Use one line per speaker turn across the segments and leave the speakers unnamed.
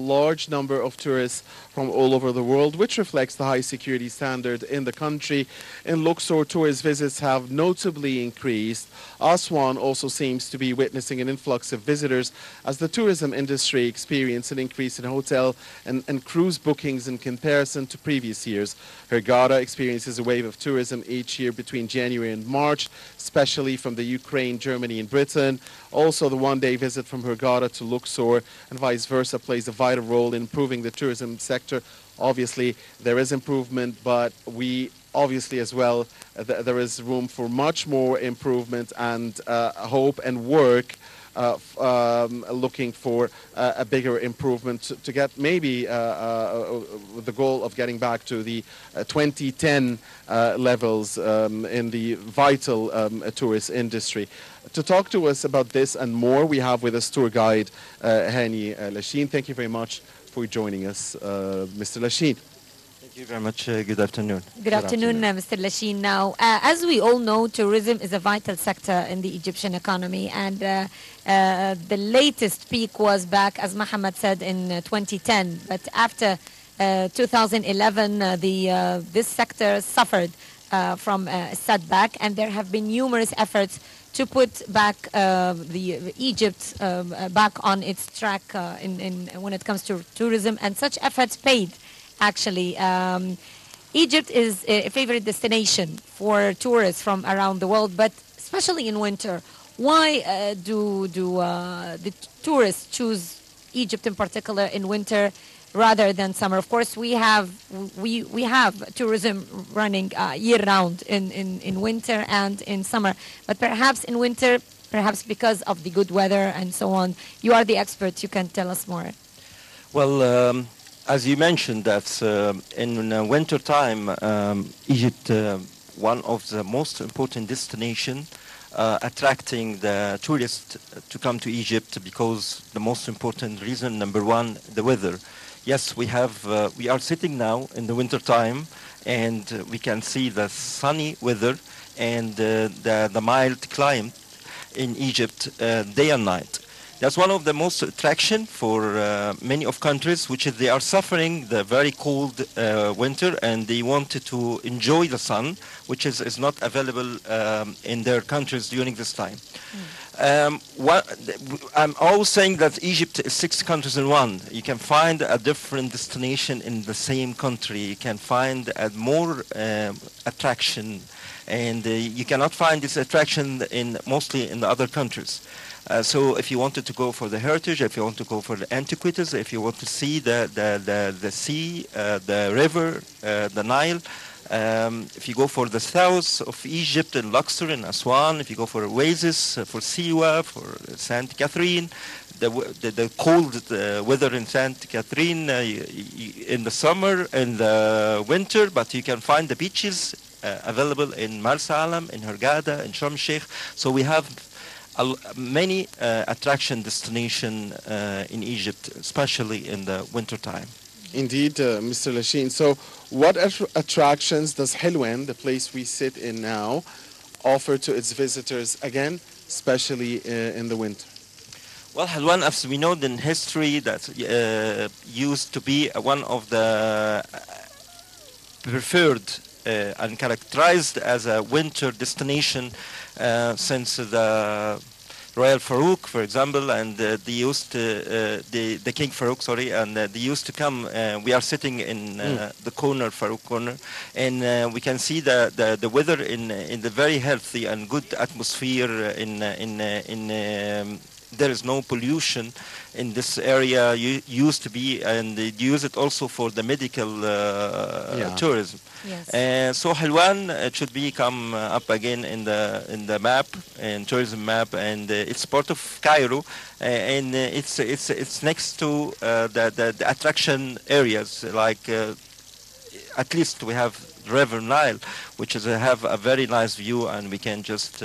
large number of tourists from all over the world, which reflects the high security standard in the country. In Luxor, tourist visits have notably increased. Aswan also seems to be witnessing an influx of visitors as the tourism industry experienced an increase in hotel and cruise bookings in comparison to previous years. Hurghada experiences a wave of tourism each year between January and March, especially from the Ukraine, Germany and Britain. Also, the one-day visit from Hurghada to Luxor and vice versa plays a vital role in improving the tourism sector. Obviously, there is improvement, but we obviously as well, there is room for much more improvement and hope and work looking for a bigger improvement to get maybe the goal of getting back to the 2010 levels in the vital tourist industry. To talk to us about this and more, we have with us tour guide Hany Lashin. Thank you very much for joining us, Mr. Lashin.
Thank you very much. Good afternoon.
Good afternoon, Mr. Lashin. Now, as we all know, tourism is a vital sector in the Egyptian economy, and the latest peak was back, as Mohammed said, in 2010. But after 2011, this sector suffered from a setback, and there have been numerous efforts to put back Egypt back on its track when it comes to tourism, and such efforts paid. Actually, Egypt is a favorite destination for tourists from around the world, but especially in winter. Why do the tourists choose Egypt in particular in winter rather than summer? Of course, we have tourism running year-round in winter and in summer, but perhaps in winter, perhaps because of the good weather and so on. You are the expert. You can tell us more.
Well, as you mentioned, that in winter time, Egypt, one of the most important destinations attracting the tourists to come to Egypt, because the most important reason, number one, the weather. Yes, we are sitting now in the winter time, and we can see the sunny weather and the mild climate in Egypt day and night. That's one of the most attraction for many of countries, which is they are suffering the very cold winter, and they wanted to enjoy the sun, which is not available in their countries during this time. I'm always saying that Egypt is 6 countries in one. You can find a different destination in the same country. You can find a more attraction, and you cannot find this attraction mostly in the other countries. So if you wanted to go for the heritage, if you want to go for the antiquities, if you want to see the sea, the river, the Nile, if you go for the south of Egypt in Luxor and Aswan, if you go for Oasis, for Siwa, for Saint Catherine, the cold weather in Saint Catherine in the summer and the winter, but you can find the beaches available in Marsa Alam, in Hurghada, in Sharm el-Sheikh. So we have many attraction destination in Egypt, especially in the winter time.
Indeed, Mr. Lashin. So what attractions does Helwan, the place we sit in now, offer to its visitors, again, especially in the winter?
Well, Helwan, as we know in history, that used to be one of the preferred and characterized as a winter destination since the Royal Farouk, for example, and the King Farouk, sorry, and they used to come. We are sitting in the corner, Farouk corner, and we can see the weather in the very healthy and good atmosphere. There is no pollution in this area. Used to be, and they use it also for the medical tourism. Yes. So Helwan should become up again in the map, in tourism map, and it's part of Cairo, and it's next to the attraction areas, like at least we have River Nile, which is have a very nice view, and we can just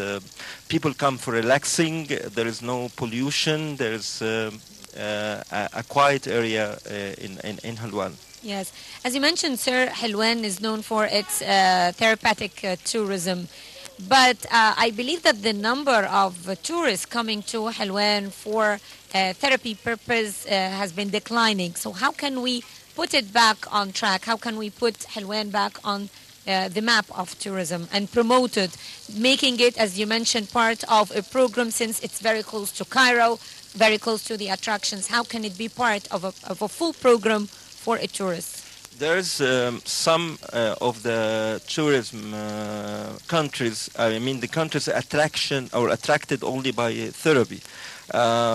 people come for relaxing. There is no pollution. There is a quiet area in Helwan.
Yes, as you mentioned, sir, Helwan is known for its therapeutic tourism, but I believe that the number of tourists coming to Helwan for therapy purpose has been declining. So how can we put it back on track? How can we put Helwan back on the map of tourism and promote it, making it, as you mentioned, part of a program since it's very close to Cairo, very close to the attractions? How can it be part of a full program for a tourist?
There's some of the tourism countries, I mean the countries attraction or attracted only by therapy.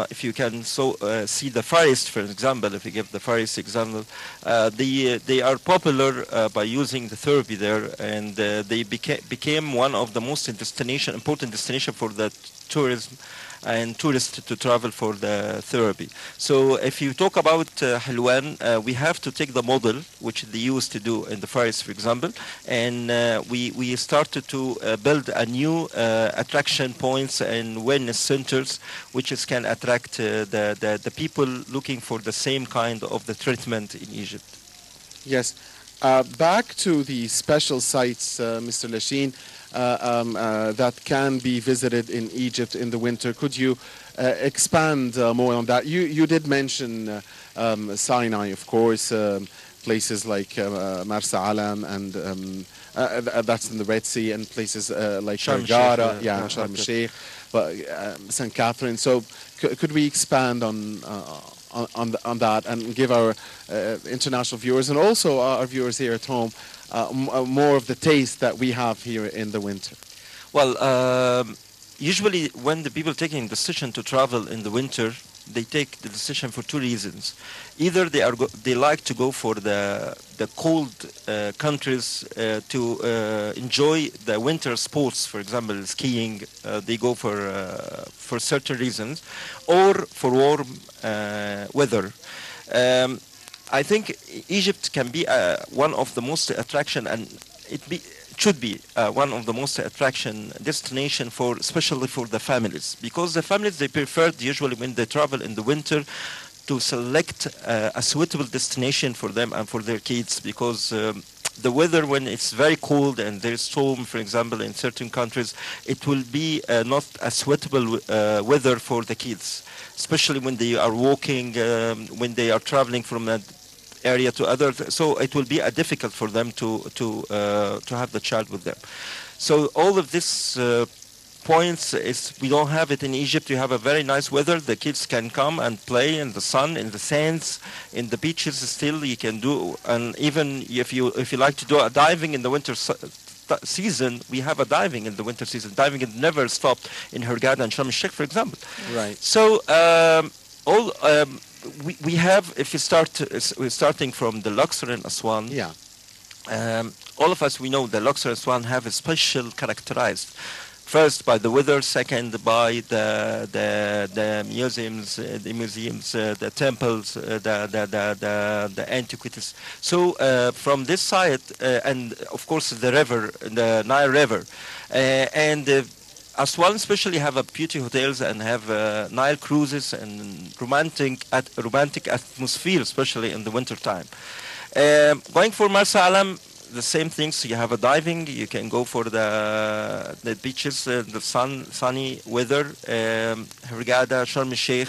If you can see the Far East, for example, if you give the Far East example, they are popular by using the therapy there, and they became one of the most important destination for the tourism and tourists to travel for the therapy. So if you talk about Helwan, we have to take the model which they used to do in the Far East, for example, and we started to build a new attraction points and wellness centers which can attract the people looking for the same kind of the treatment in Egypt.
Yes. Back to the special sites, Mr. Lashin, that can be visited in Egypt in the winter. Could you expand more on that? You did mention Sinai, of course, places like Marsa Alam, and that's in the Red Sea, and places like
Sharm
Gara,
el-Sheikh,
yeah, Sharm el-Sheikh, but St. Catherine. So could we expand on that and give our international viewers and also our viewers here at home more of the taste that we have here in the winter?
Well, usually when the people taking decision to travel in the winter, they take the decision for two reasons. Either they like to go for the cold countries to enjoy the winter sports, for example, skiing. They go for certain reasons, or for warm weather. I think Egypt can be one of the most attraction, and should be one of the most attraction destination for, especially for the families, because the families, they prefer usually when they travel in the winter to select a suitable destination for them and for their kids, because the weather, when it's very cold and there's storm, for example, in certain countries, it will be not a suitable weather for the kids, especially when they are walking, when they are traveling from that area to other. So it will be difficult for them to have the child with them. So all of this points is we don't have it in Egypt. You have a very nice weather. The kids can come and play in the sun, in the sands, in the beaches. Still, you can do, and even if you like to do a diving in the winter season, we have a diving in the winter season. Diving is never stopped in Hurghada and Sharm el-Sheikh, for example.
Right.
So we have, if you we're starting from the Luxor and Aswan.
Yeah.
All of us, we know the Luxor and Aswan have a special characterized. First by the weather, second by the museums, the temples, the antiquities. So from this side, and of course the river, the Nile River, and Aswan especially have a beauty hotels and have Nile cruises and romantic atmosphere, especially in the winter time. Going for Marsa Alam, the same things. You have a diving. You can go for the beaches, the sunny weather. Hurghada, Sharm el-Sheikh,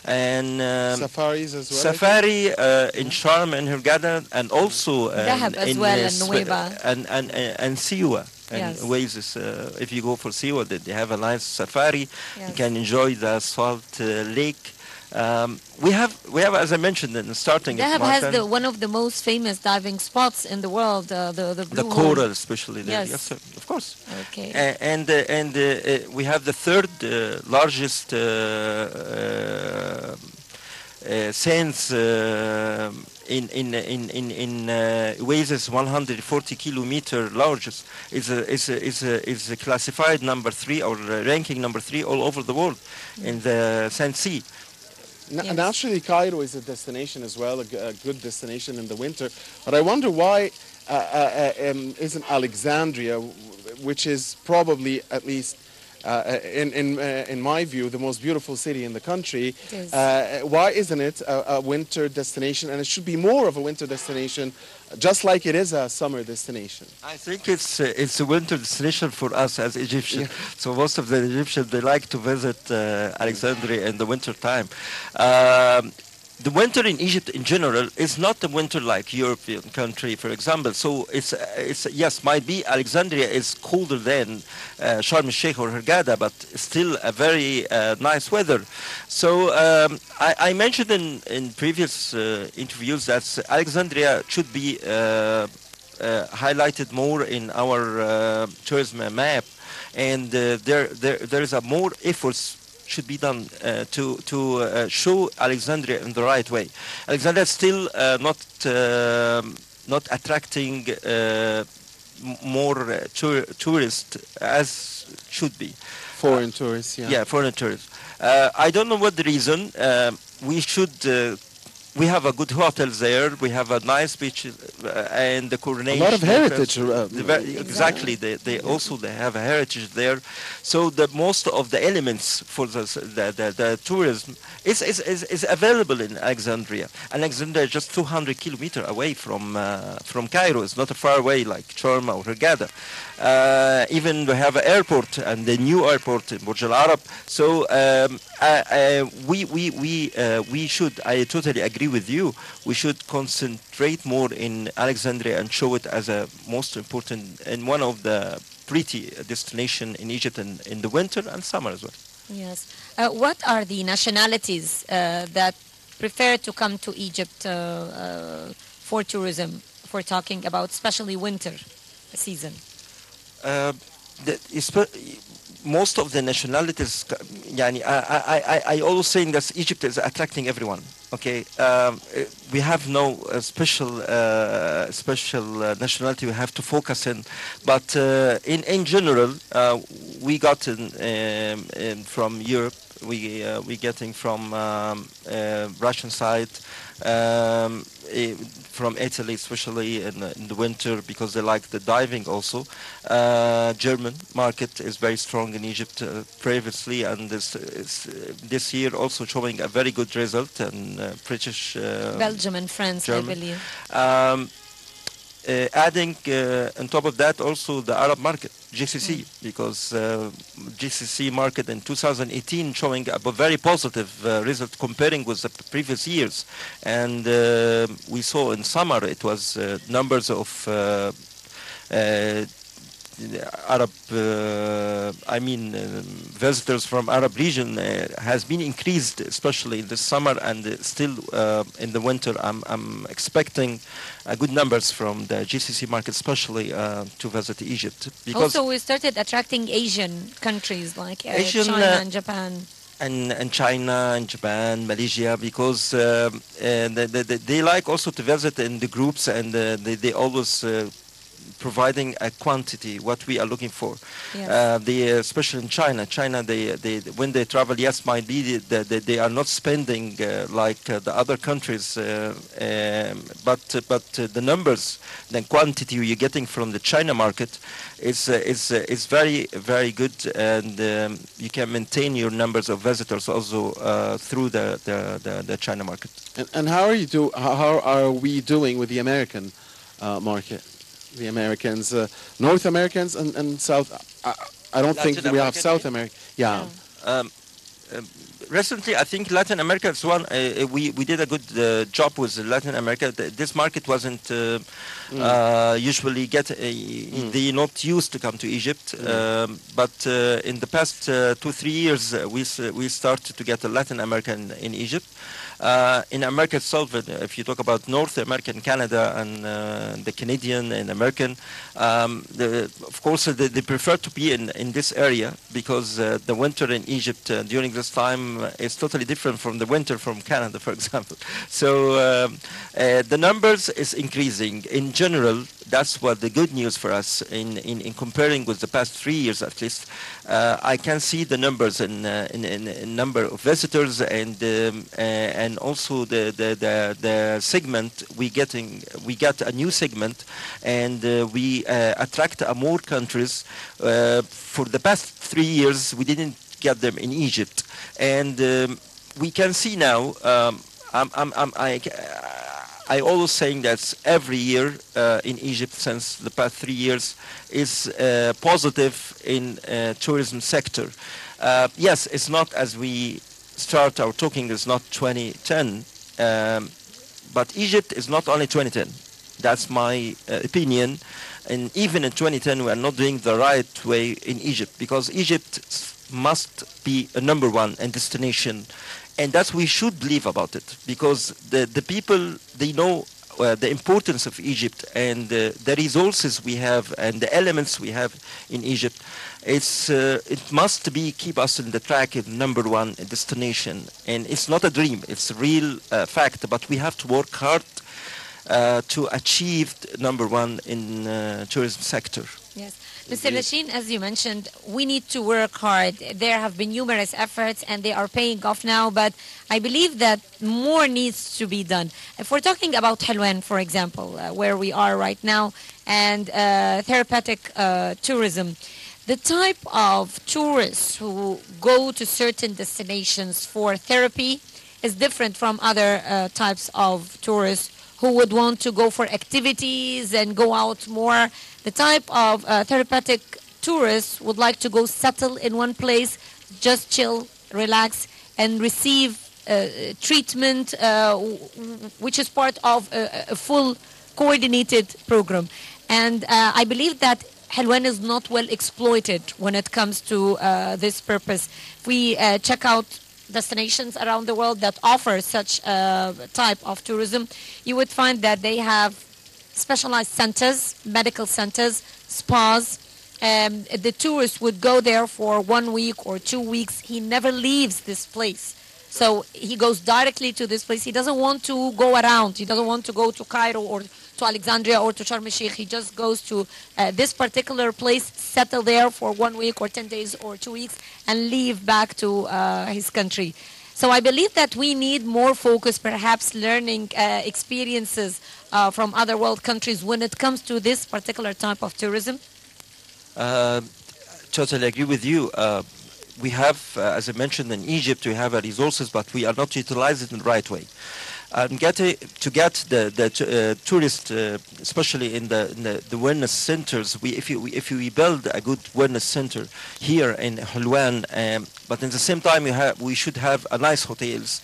and
safaris as well.
Safari in Sharm and Hurghada, and also
Dahab as well, and Nuweiba,
and Siwa. And
yes.
Oasis, if you go for Siwa, they have a nice safari.
Yes.
You can enjoy the salt lake. We have, as I mentioned in the starting.
Dahab has one of the most famous diving spots in the world. The
coral, especially there.
Yes.
Yes, of course.
Okay.
And we have the third largest sands in Oasis, 140 kilometer largest, is classified number 3 or ranking number 3 all over the world in the Sand Sea.
Yes. Naturally, Cairo is a destination as well, a good destination in the winter. But I wonder why isn't Alexandria, which is probably at least in my view, the most beautiful city in the country.
It is.
Why isn't it a winter destination? And it should be more of a winter destination, just like it is a summer destination.
I think it's a winter destination for us as Egyptians. So most of the Egyptians, they like to visit Alexandria in the winter time. The winter in Egypt in general is not a winter like European country, for example. So it's yes, might be Alexandria is colder than Sharm el-Sheikh or Hurghada, but still a very nice weather. So I mentioned in previous interviews that Alexandria should be highlighted more in our tourism map, and there is a more efforts should be done to show Alexandria in the right way. Alexandria is still not attracting more tourists as should be.
Foreign tourists, yeah.
Yeah, foreign tourists. I don't know what the reason. We should. We have a good hotels there. We have a nice beach and the coronation.
A lot of heritage.
Exactly. They also have a heritage there. So the most of the elements for the tourism is available in Alexandria. And Alexandria is just 200 kilometers away from Cairo. It's not a far away like Sharm or Hurghada. Even we have an airport and the new airport in Burj Al Arab. So we should. I totally agree with you. We should concentrate more in Alexandria and show it as a most important and one of the pretty destination in Egypt in the winter and summer as well.
Yes. What are the nationalities that prefer to come to Egypt for tourism? If we're talking about especially winter season.
Most of the nationalities, I always saying that Egypt is attracting everyone. Okay, we have no special nationality we have to focus in, but in general, we got from Europe. We getting from Russian side. From Italy, especially in the winter, because they like the diving also. German market is very strong in Egypt previously, and this year also showing a very good result. And British,
Belgium and France,
German.
I believe.
Adding on top of that also the Arab market, GCC, because GCC market in 2018 showing a very positive result comparing with the previous years. And we saw in summer it was numbers of Arab, visitors from Arab region has been increased, especially this summer, and still in the winter. I'm expecting good numbers from the GCC market, especially to visit Egypt. Because
also, we started attracting Asian countries like
Asian,
China and Japan.
And China and Japan, Malaysia, because they like also to visit in the groups, and they always providing a quantity what we are looking for.
Yes.
Especially in China, they when they travel, yes, might be they are not spending like the other countries, but the numbers, the quantity you're getting from the China market is very, very good, and you can maintain your numbers of visitors also through the China market.
And how are we doing with the American market? The Americans, North Americans and South. I don't
Latin
think we have
American,
South America. Yeah.
Recently, I think Latin America is one. We did a good job with Latin America. This market wasn't usually they not used to come to Egypt. But in the past 2-3 years, we started to get a Latin American in Egypt. In America itself, if you talk about North America, Canada, and the Canadian and American, of course they prefer to be in this area, because the winter in Egypt during this time is totally different from the winter from Canada, for example. So The numbers is increasing. In general, that's what the good news for us in comparing with the past 3 years at least. I can see the numbers in number of visitors and also the segment we got a new segment, and we attract more countries. For the past 3 years, we didn't get them in Egypt, and we can see now. I always saying that every year in Egypt since the past 3 years is positive in tourism sector. Yes, it's not as we start our talking. It's not 2010, but Egypt is not only 2010. That's my opinion. And even in 2010, we are not doing the right way in Egypt, because Egypt must be a number one and destination. And that's we should believe about it, because the people, they know the importance of Egypt and the resources we have and the elements we have in Egypt. It must be keep us in the track in number one destination. And it's not a dream, it's a real fact, but we have to work hard to achieve number one in tourism sector.
Yes. Mr. Lashin, as you mentioned, we need to work hard. There have been numerous efforts and they are paying off now, but I believe that more needs to be done. If we're talking about Helwan, for example, where we are right now, and therapeutic tourism, the type of tourists who go to certain destinations for therapy is different from other types of tourists who would want to go for activities and go out more. The type of therapeutic tourists would like to go settle in one place, just chill, relax, and receive treatment, which is part of a full coordinated program. And I believe that Helwan is not well exploited when it comes to this purpose. If we check out destinations around the world that offer such type of tourism, you would find that they have specialized centers, medical centers, spas. The tourist would go there for 1 week or 2 weeks. He never leaves this place. So he goes directly to this place. He doesn't want to go around. He doesn't want to go to Cairo or to Alexandria or to Sharm el-Sheikh. He just goes to this particular place, settle there for 1 week or 10 days or 2 weeks, and leave back to his country. So I believe that we need more focus, perhaps learning experiences from other world countries when it comes to this particular type of tourism.
Totally agree with you. We have, as I mentioned, in Egypt, we have resources, but we are not utilizing it in the right way. And to get the tourists, especially in the wellness centers, if we build a good wellness center here in Helwan, but at the same time we should have a nice hotels.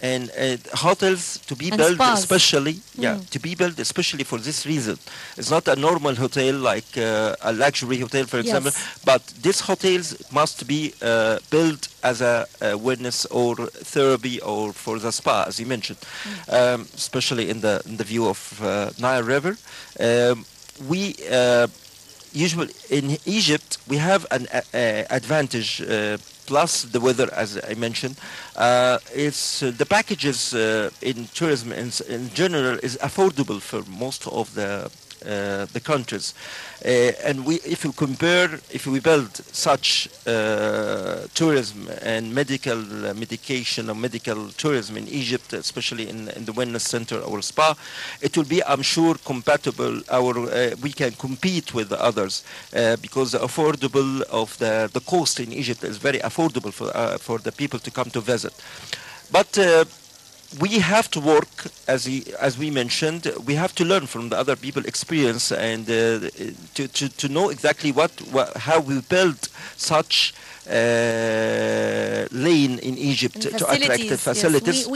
And hotels to be built especially, to be built especially for this reason. It's not a normal hotel like a luxury hotel, for example, but these hotels must be built as a wellness or therapy or for the spa, as you mentioned, especially in the view of Nile River. We usually in Egypt we have an advantage. Plus the weather, as I mentioned, it's the packages in tourism in general is affordable for most of the countries, and if we build such tourism and medication or medical tourism in Egypt, especially in the wellness center or spa, it will be, I'm sure, compatible. We can compete with the others because the affordable of the cost in Egypt is very affordable for the people to come to visit, but. We have to work, as we mentioned, we have to learn from the other people's experience and to know exactly how we build such lane in Egypt to attract the facilities.
Yes.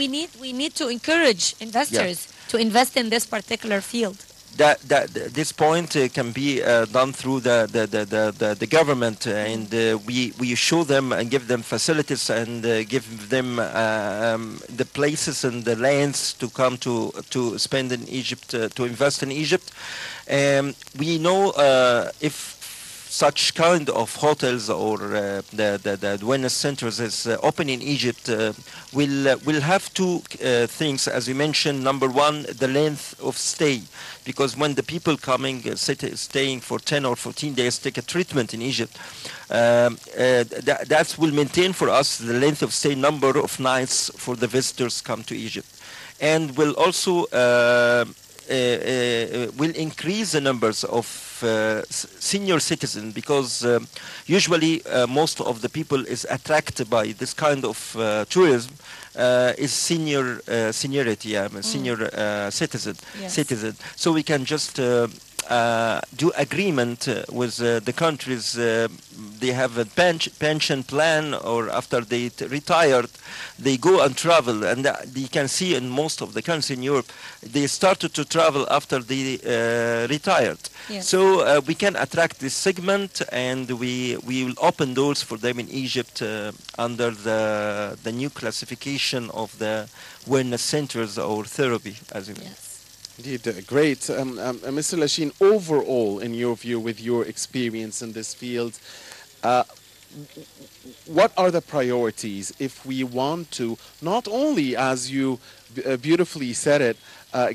We need to encourage investors to invest in this particular field.
This point can be done through the government, and we show them and give them facilities and give them the places and the lands to come to spend in Egypt, to invest in Egypt. We know if such kind of hotels or the wellness centers is open in Egypt will have two things, as you mentioned. Number one, the length of stay, because when the people coming staying for 10 or 14 days take a treatment in Egypt, that will maintain for us the length of stay, number of nights for the visitors come to Egypt, and will also will increase the numbers of senior citizens, because usually most of the people is attracted by this kind of tourism is seniority, senior citizen.
Yes.
Citizen. So we can just do agreement with the countries. They have a pension plan, or after they retired, they go and travel. And you can see in most of the countries in Europe, they started to travel after they retired.
Yes.
So we can attract this segment, and we will open doors for them in Egypt under the new classification of the wellness centers or therapy, as you mean.
Yes.
Indeed, great. Mr. Lashin, overall, in your view, with your experience in this field, what are the priorities if we want to, not only, as you beautifully said it,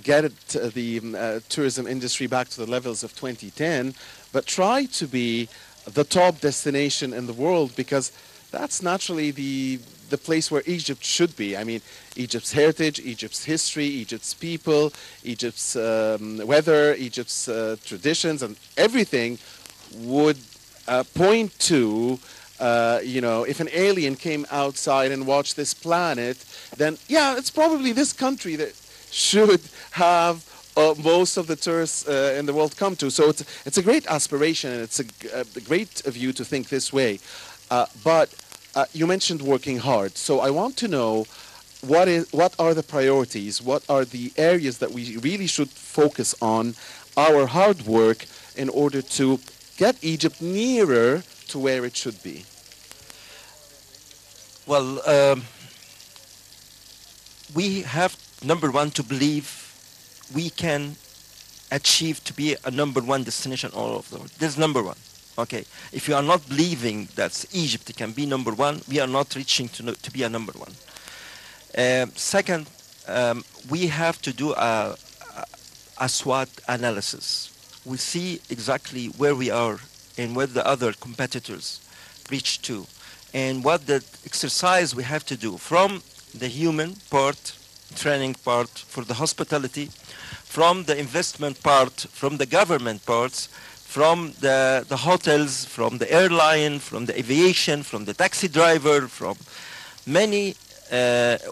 get the tourism industry back to the levels of 2010, but try to be the top destination in the world, because that's naturally the place where Egypt should be. I mean, Egypt's heritage, Egypt's history, Egypt's people, Egypt's weather, Egypt's traditions, and everything would point to, if an alien came outside and watched this planet, then yeah, it's probably this country that should have most of the tourists in the world come to. So it's a great aspiration, and it's a great view to think this way. But you mentioned working hard, so I want to know what are the priorities, what are the areas that we really should focus on our hard work in order to get Egypt nearer to where it should be?
Well, we have, number one, to believe we can achieve to be a number one destination all over the world. This is number one. Okay, if you are not believing that Egypt can be number one, we are not reaching to be a number one. Second, we have to do a SWOT analysis. We see exactly where we are and where the other competitors reach to, and what the exercise we have to do from the human part, training part, for the hospitality, from the investment part, from the government parts, from the hotels, from the airline, from the aviation, from the taxi driver, from many,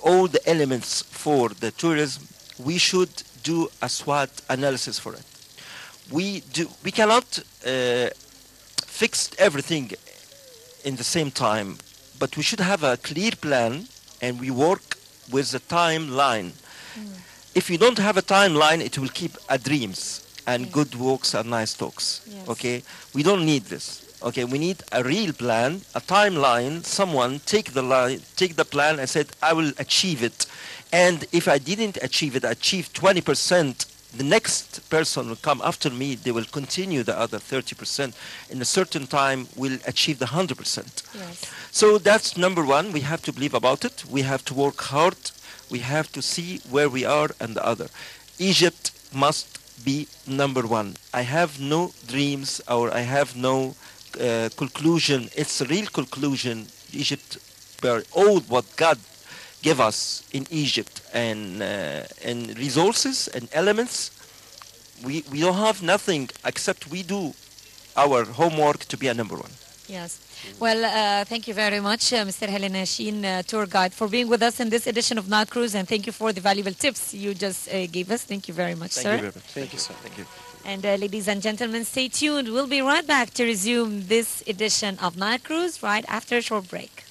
all the elements for the tourism. We should do a SWOT analysis for it. We cannot fix everything in the same time, but we should have a clear plan, and we work with a timeline. If you don't have a timeline, it will keep a dreams and good walks and nice talks.
Yes.
Okay, we don't need this. Okay, we need a real plan, a timeline. Someone take the plan and said, I will achieve it. And if I didn't achieve it, achieve 20%, the next person will come after me, they will continue the other 30%. In a certain time, will achieve the 100%.
Yes.
So that's number one. We have to believe about it. We have to work hard. We have to see where we are and the other. Egypt must be number one. I have no dreams, or I have no conclusion. It's a real conclusion. Egypt, where all what God gave us in Egypt and resources and elements, we don't have nothing except we do our homework to be a number one.
Yes. Well, thank you very much, Mr. Lashin, tour guide, for being with us in this edition of Nile Cruise, and thank you for the valuable tips you just gave us. Thank you very much, sir.
Thank you very much.
Thank you, sir.
Thank you.
And ladies and gentlemen, stay tuned. We'll be right back to resume this edition of Nile Cruise right after a short break.